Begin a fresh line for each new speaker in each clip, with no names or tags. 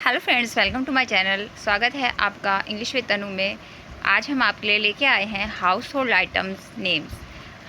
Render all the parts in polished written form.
Hello friends, welcome to my channel. स्वागत है आपका इंग्लिश विद तनु में। आज हम आपके लिए लेके आए हैं हाउस होल्ड आइटम्स नेम्स।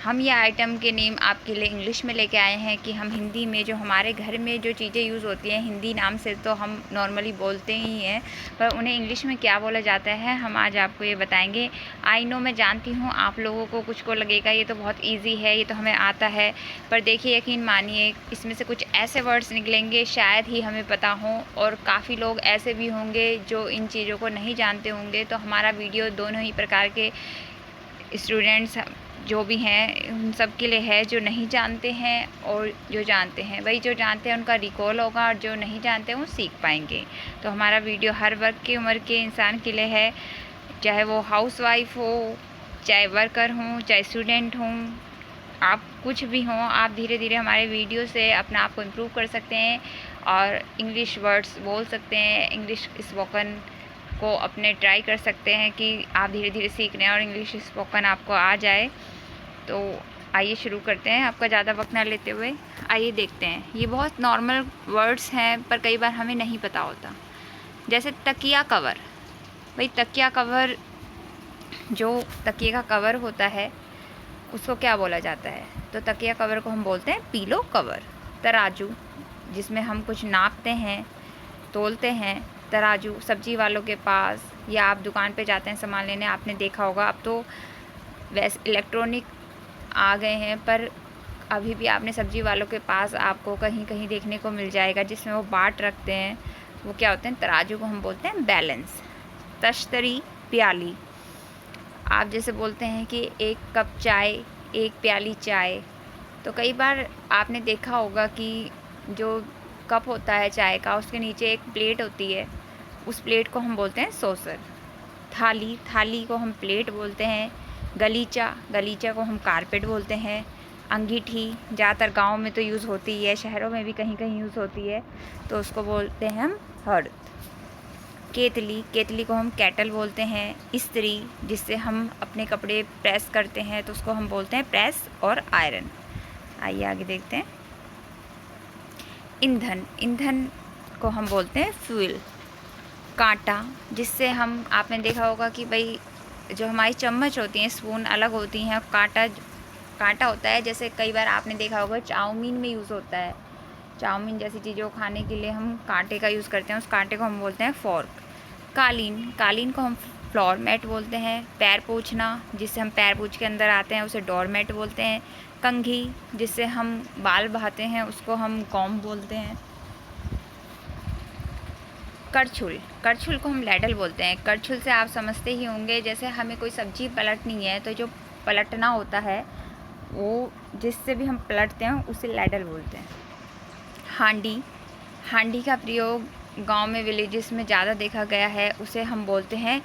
हम ये आइटम के नेम आपके लिए इंग्लिश में लेके आए हैं कि हम हिंदी में जो हमारे घर में जो चीज़ें यूज़ होती हैं हिंदी नाम से तो हम नॉर्मली बोलते ही हैं, पर उन्हें इंग्लिश में क्या बोला जाता है हम आज आपको ये बताएंगे। आई नो, मैं जानती हूँ आप लोगों को कुछ को लगेगा ये तो बहुत ईजी है, ये तो हमें आता है, पर देखिए यकीन मानिए इसमें से कुछ ऐसे वर्ड्स निकलेंगे शायद ही हमें पता हों, और काफ़ी लोग ऐसे भी होंगे जो इन चीज़ों को नहीं जानते होंगे। तो हमारा वीडियो दोनों ही प्रकार के स्टूडेंट्स जो भी हैं उन सब के लिए है, जो नहीं जानते हैं और जो जानते हैं। वही जो जानते हैं उनका रिकॉल होगा और जो नहीं जानते हैं वो सीख पाएंगे। तो हमारा वीडियो हर वर्ग की उम्र के इंसान के लिए है, चाहे वो हाउसवाइफ हो, चाहे वर्कर हों, चाहे स्टूडेंट हों, आप कुछ भी हों, आप धीरे धीरे हमारे वीडियो से अपने आप को इम्प्रूव कर सकते हैं और इंग्लिश वर्ड्स बोल सकते हैं, इंग्लिश स्पोकन को अपने ट्राई कर सकते हैं कि आप धीरे धीरे सीख रहे हैं और इंग्लिश स्पोकन आपको आ जाए। तो आइए शुरू करते हैं, आपका ज़्यादा वक्त ना लेते हुए आइए देखते हैं। ये बहुत नॉर्मल वर्ड्स हैं पर कई बार हमें नहीं पता होता। जैसे तकिया कवर। भाई तकिया कवर, जो तकिए का कवर होता है उसको क्या बोला जाता है? तो तकिया कवर को हम बोलते हैं पीलो कवर। तराजू, जिसमें हम कुछ नापते हैं, तोलते हैं। तराजू सब्जी वालों के पास, या आप दुकान पे जाते हैं सामान लेने, आपने देखा होगा। अब तो वैसे इलेक्ट्रॉनिक आ गए हैं, पर अभी भी आपने सब्जी वालों के पास आपको कहीं कहीं देखने को मिल जाएगा जिसमें वो बाट रखते हैं। वो क्या होते हैं? तराजू को हम बोलते हैं बैलेंस। तश्तरी, प्याली। आप जैसे बोलते हैं कि एक कप चाय, एक प्याली चाय, तो कई बार आपने देखा होगा कि जो कप होता है चाय का उसके नीचे एक प्लेट होती है, उस प्लेट को हम बोलते हैं सॉसर। थाली, थाली को हम प्लेट बोलते हैं। गलीचा, गलीचा को हम कारपेट बोलते हैं। अंगीठी ज़्यादातर गांव में तो यूज़ होती ही है, शहरों में भी कहीं कहीं यूज़ होती है, तो उसको बोलते हैं हम हर्द। केतली, केतली को हम कैटल बोलते हैं। इस्त्री, जिससे हम अपने कपड़े प्रेस करते हैं तो उसको हम बोलते हैं प्रेस और आयरन। आइए आगे देखते हैं। ईंधन, ईंधन को हम बोलते हैं फ्यूल। कांटा, जिससे हम, आपने देखा होगा कि भाई जो हमारी चम्मच होती हैं, स्पून अलग होती हैं, कांटा कांटा होता है। जैसे कई बार आपने देखा होगा चाउमीन में यूज़ होता है, चाउमीन जैसी चीज़ों को खाने के लिए हम कांटे का यूज़ करते हैं, उस कांटे को हम बोलते हैं फोर्क। कालीन, कालीन को हम फ्लोर मैट बोलते हैं। पैर पोंछना, जिससे हम पैर पोंछ के अंदर आते हैं, उसे डोर मैट बोलते हैं। कंघी, जिससे हम बाल बहाते हैं, उसको हम कॉम्ब बोलते हैं। करछुल, करछुल को हम लैडल बोलते हैं। करछुल से आप समझते ही होंगे, जैसे हमें कोई सब्जी पलटनी है तो जो पलटना होता है वो जिससे भी हम पलटते हैं उसे लैडल बोलते हैं। हांडी, हांडी का प्रयोग गांव में, विलेजेस में ज़्यादा देखा गया है, उसे हम बोलते हैं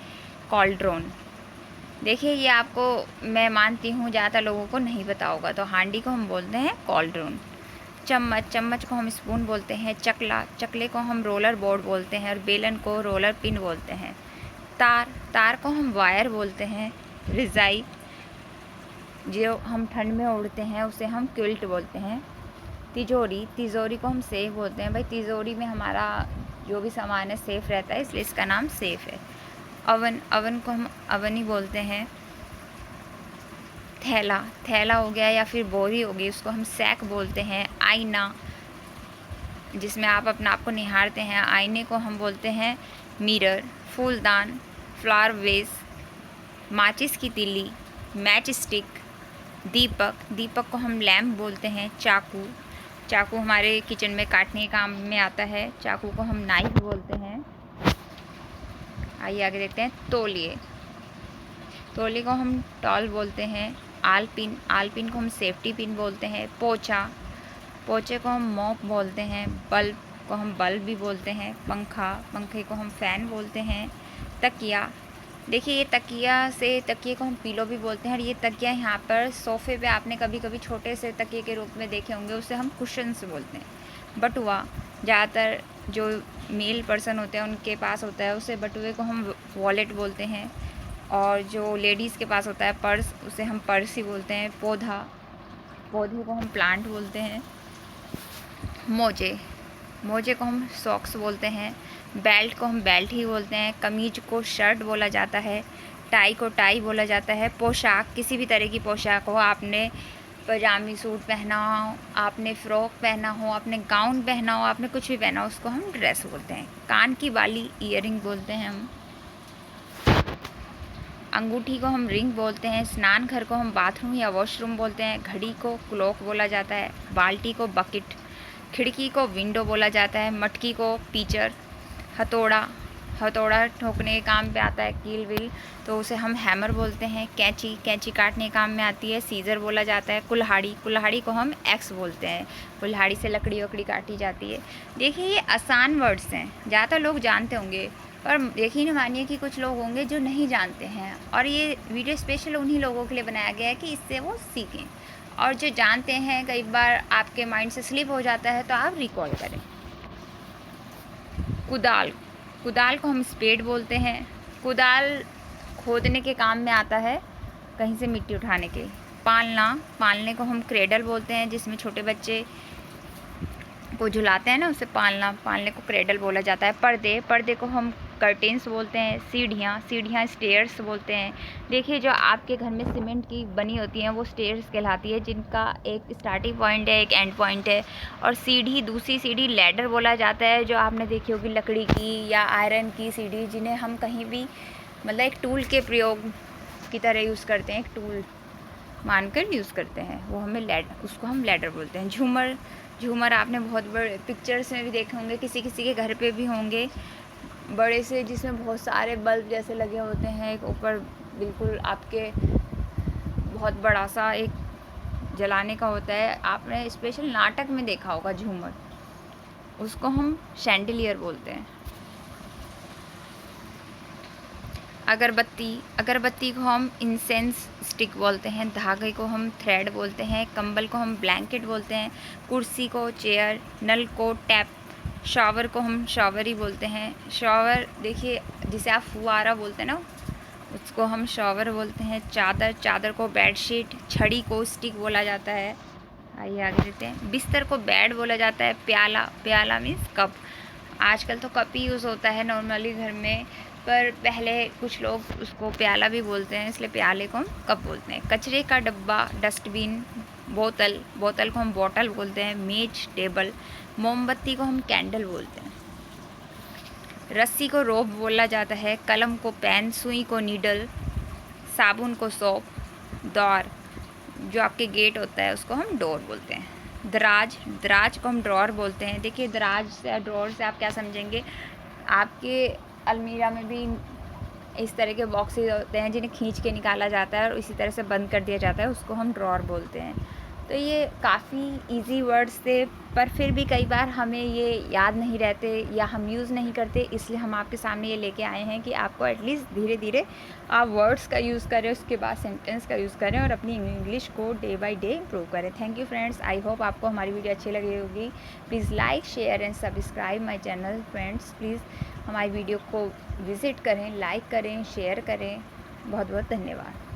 कॉल्ड्रोन। देखिए ये आपको, मैं मानती हूँ ज़्यादातर लोगों को नहीं पता होगा, तो हांडी को हम बोलते हैं कॉल्ड्रोन। चम्मच, चम्मच को हम स्पून बोलते हैं। चकला, चकले को हम रोलर बोर्ड बोलते हैं और बेलन को रोलर पिन बोलते हैं। तार, तार को हम वायर बोलते हैं। रज़ाई, जो हम ठंड में ओढ़ते हैं उसे हम क्विल्ट बोलते हैं। तिजोरी, तिजोरी को हम सेफ बोलते हैं। भाई तिजोरी में हमारा जो भी सामान है सेफ़ रहता है, इसलिए इसका नाम सेफ़ है। अवन, अवन को हम अवनी बोलते हैं। थैला, थैला हो गया या फिर बोरी हो गई, उसको हम सैक बोलते हैं। आईना, जिसमें आप अपने आप को निहारते हैं, आईने को हम बोलते हैं मिरर। फूलदान, फ्लावर वेस। माचिस की तीली, मैच स्टिक। दीपक, दीपक को हम लैम्प बोलते हैं। चाकू, चाकू हमारे किचन में काटने के काम में आता है, चाकू को हम नाइफ बोलते हैं। आइए आगे देखते हैं। तौलिए, तौलिए को हम टॉल बोलते हैं। आलपिन, आलपिन को हम सेफ्टी पिन बोलते हैं। पोछा, पोछे को हम मॉप बोलते हैं। बल्ब को हम बल्ब भी बोलते हैं। पंखा, पंखे को हम फ़ैन बोलते हैं। तकिया, देखिए ये तकिया से, तकिए को हम पीलो भी बोलते हैं, और ये तकिया यहाँ पर सोफ़े पे आपने कभी कभी छोटे से तकिए के रूप में देखे होंगे, उसे हम कुशन्स बोलते हैं। बटुआ, ज़्यादातर जो मेल पर्सन होते हैं उनके पास होता है, उसे बटुए को हम वॉलेट बोलते हैं। और जो लेडीज़ के पास होता है पर्स, उसे हम पर्स ही बोलते हैं। पौधा, पौधे को हम प्लांट बोलते हैं। मोजे, मोजे को हम सॉक्स बोलते हैं, बेल्ट को हम बेल्ट ही बोलते हैं, कमीज को शर्ट बोला जाता है, टाई को टाई बोला जाता है। पोशाक, किसी भी तरह की पोशाक हो, आपने पजामी सूट पहना हो, आपने फ़्रॉक पहना हो, आपने गाउन पहना हो, आपने कुछ भी पहना हो, उसको हम ड्रेस बोलते हैं। कान की बाली ईयरिंग बोलते हैं हम। अंगूठी को हम रिंग बोलते हैं। स्नान घर को हम बाथरूम या वॉशरूम बोलते हैं। घड़ी को क्लॉक बोला जाता है। बाल्टी को बकेट, खिड़की को विंडो बोला जाता है। मटकी को पीचर। हथौड़ा, हथौड़ा ठोकने के काम पे आता है, कील विल, तो उसे हम हैमर बोलते हैं। कैंची, कैंची काटने के काम में आती है, सीज़र बोला जाता है। कुल्हाड़ी, कुल्हाड़ी को हम एक्स बोलते हैं, कुल्हाड़ी से लकड़ी वकड़ी काटी जाती है। देखिए ये आसान वर्ड्स हैं, ज़्यादातर लोग जानते होंगे, और यकीन मानिए कि कुछ लोग होंगे जो नहीं जानते हैं, और ये वीडियो स्पेशल उन्हीं लोगों के लिए बनाया गया है कि इससे वो सीखें। और जो जानते हैं, कई बार आपके माइंड से स्लिप हो जाता है तो आप रिकॉल करें। कुदाल, कुदाल को हम स्पेड बोलते हैं। कुदाल खोदने के काम में आता है, कहीं से मिट्टी उठाने के। पालना, पालने को हम क्रेडल बोलते हैं, जिसमें छोटे बच्चे को झुलाते हैं ना, उसे पालना, पालने को क्रेडल बोला जाता है। पर्दे, पर्दे को हम कर्टेन्स बोलते हैं। सीढ़ियाँ, सीढ़ियाँ स्टेयर्स बोलते हैं। देखिए जो आपके घर में सीमेंट की बनी होती हैं वो स्टेयर्स कहलाती है, जिनका एक स्टार्टिंग पॉइंट है, एक एंड पॉइंट है। और सीढ़ी, दूसरी सीढ़ी लैडर बोला जाता है, जो आपने देखी होगी लकड़ी की या आयरन की सीढ़ी, जिन्हें हम कहीं भी मतलब एक टूल के प्रयोग की तरह यूज़ करते हैं, एक टूल मानकर यूज़ करते हैं, वो हमें उसको हम लैडर बोलते हैं। झूमर, झूमर आपने बहुत बड़े पिक्चर्स में भी देखे होंगे, किसी किसी के घर पे भी होंगे, बड़े से, जिसमें बहुत सारे बल्ब जैसे लगे होते हैं, एक ऊपर बिल्कुल आपके बहुत बड़ा सा एक जलाने का होता है। आपने स्पेशल नाटक में देखा होगा झूमर, उसको हम शैंडिलियर बोलते हैं। अगरबत्ती, अगरबत्ती को हम इंसेंस स्टिक बोलते हैं। धागे को हम थ्रेड बोलते हैं। कंबल को हम ब्लैंकेट बोलते हैं। कुर्सी को चेयर। नल को टैप। शॉवर को हम शॉवर ही बोलते हैं। शॉवर, देखिए जिसे आप फुवारा बोलते हैं ना, उसको हम शॉवर बोलते हैं। चादर, चादर को बेडशीट। छड़ी को स्टिक बोला जाता है। आइए आगे देते हैं। बिस्तर को बेड बोला जाता है। प्याला, प्याला मीन्स कप। आजकल तो कप ही यूज़ होता है नॉर्मली घर में, पर पहले कुछ लोग उसको प्याला भी बोलते हैं, इसलिए प्याले को हम कप बोलते हैं। कचरे का डब्बा, डस्टबिन। बोतल, बोतल को हम बॉटल बोलते हैं। मेज, टेबल। मोमबत्ती को हम कैंडल बोलते हैं। रस्सी को रोप बोला जाता है। कलम को पेन। सुई को नीडल। साबुन को सोप। दौर, जो आपके गेट होता है उसको हम डोर बोलते हैं। दराज, दराज को हम ड्रॉर बोलते हैं। देखिए दराज से, ड्रॉर से आप क्या समझेंगे, आपके अलमीरा में भी इस तरह के बॉक्सेस होते हैं जिन्हें खींच के निकाला जाता है और इसी तरह से बंद कर दिया जाता है, उसको हम ड्रॉर बोलते हैं। तो ये काफ़ी इजी वर्ड्स थे, पर फिर भी कई बार हमें ये याद नहीं रहते या हम यूज़ नहीं करते, इसलिए हम आपके सामने ये लेके आए हैं कि आपको एटलीस्ट धीरे धीरे आप वर्ड्स का यूज़ करें, उसके बाद सेंटेंस का यूज़ करें और अपनी इंग्लिश को डे बाय डे इम्प्रूव करें। Thank you friends, I hope आपको हमारी वीडियो अच्छी लगी होगी। Please like, share and subscribe my channel. Friends please हमारी वीडियो को विज़िट करें, लाइक करें, शेयर करें। बहुत बहुत धन्यवाद।